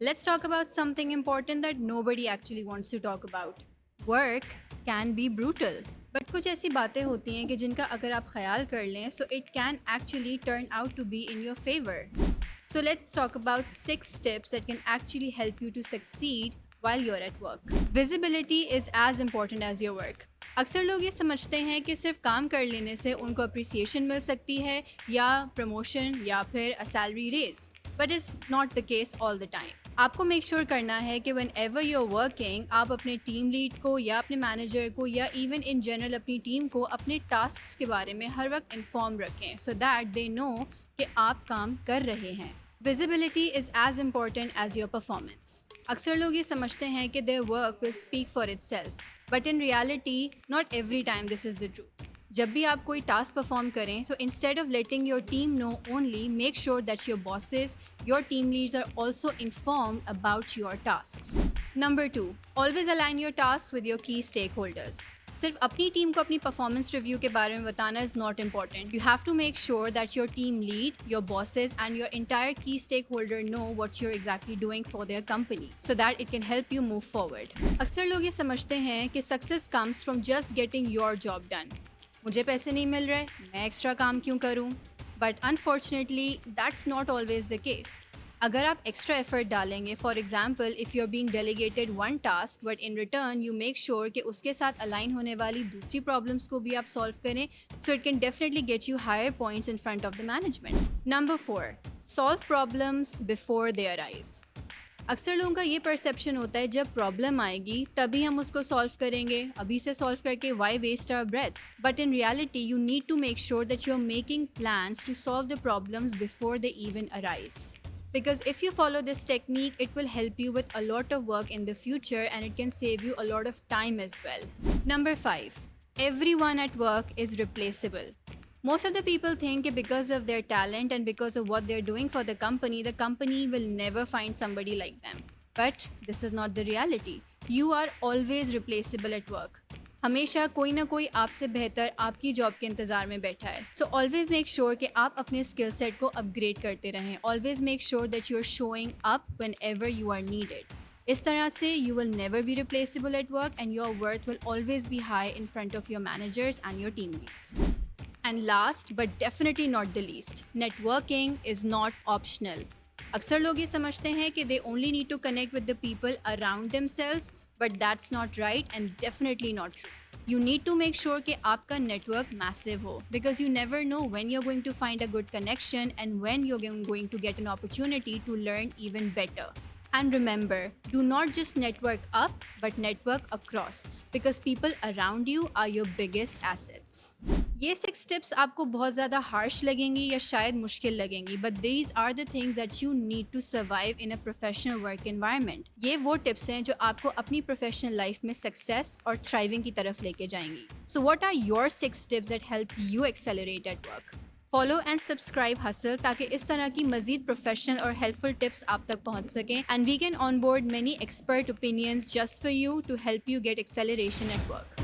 Let's talk about something important that nobody actually wants to talk about. Work can be brutal. But कुछ ऐसी बातें होती हैं कि जिनका अगर आप ख्याल कर लें so it can actually turn out to be in your favor. So let's talk about 6 tips that can actually help you to succeed while you're at work. Visibility is as important as your work. अक्सर लोग ये समझते हैं कि सिर्फ काम कर लेने से उनको अप्रिसिएशन मिल सकती है या प्रमोशन या फिर a salary raise, but it's not the case all the time. आपको मेक श्योर करना है कि whenever you are working आप अपने टीम लीड को या अपने मैनेजर को या इवन इन जनरल अपनी टीम को अपने टास्क के बारे में हर वक्त इन्फॉर्म रखें सो दैट दे नो कि आप काम कर रहे हैं. Visibility is as important as your performance. अक्सर लोग ये समझते हैं कि their work will speak for itself, but in reality not every time this is the truth. जब भी आप कोई टास्क परफॉर्म करें so instead of letting your team know only, make sure that your bosses, your team leads are also informed about your tasks. Number 2, always align your task with your की stake holders. सिर्फ अपनी team को अपनी performance review के बारे में बताना is not important. You have to make sure that your team lead, your bosses and your entire key stakeholder know what you are exactly doing for their company so that it can help you move forward. अक्सर लोग ये समझते हैं कि success comes from just getting your job done. मुझे पैसे नहीं मिल रहे, मैं एक्स्ट्रा काम क्यों करूं? But unfortunately that's not always the case. अगर आप एक्स्ट्रा एफर्ट डालेंगे, for example if you are being delegated one task but in return you make sure कि उसके साथ अलाइन होने वाली दूसरी प्रॉब्लम्स को भी आप सॉल्व करें, so it can definitely get you hire points in front of the management. Number 4, solve problems before they arise. अक्सर लोगों का ये परसेप्शन होता है जब प्रॉब्लम आएगी तभी हम उसको सॉल्व करेंगे, अभी से सॉल्व करके why waste our breath. But in reality you need to make sure that you are making plans to solve the problems before they even arise. Because if you follow this technique, it will help you with a lot of work in the future and it can save you a lot of time as well. Number 5, everyone at work is replaceable. Most of the people think that because of their talent and because of what they're doing for the company will never find somebody like them. But this is not the reality. You are always replaceable at work. हमेशा कोई ना कोई आपसे बेहतर आपकी job के इंतज़ार में बैठा है. सो ऑलवेज मेक श्योर कि आप अपने स्किल सेट को अपग्रेड करते रहें. Always make sure that you are showing up whenever you are needed. इस तरह से you will never be replaceable at work and your worth will always be high in front of your managers and your team leads. And last but definitely not the least, networking is not optional. अक्सर लोग ये समझते हैं कि they only need to connect with the people around themselves, but that's not right and definitely not true. You need to make sure कि आपका network massive हो, because you never know when you're going to find a good connection and when you're going to get an opportunity to learn even better. And remember, do not just network up, but network across, because people around you are your biggest assets. ये 6 tips आपको बहुत ज़्यादा harsh लगेंगी या शायद मुश्किल लगेंगी, but these are the things that you need to survive in a professional work environment. ये वो tips हैं जो आपको अपनी professional life में success और thriving की तरफ लेके जाएंगी. So what are your 6 tips that help you accelerate at work? Follow and subscribe Hustle ताकि इस तरह की मजीद प्रोफेशनल और हेल्पफुल टिप्स आप तक पहुंच सकें and we can onboard many expert opinions just for you to help you get acceleration at work.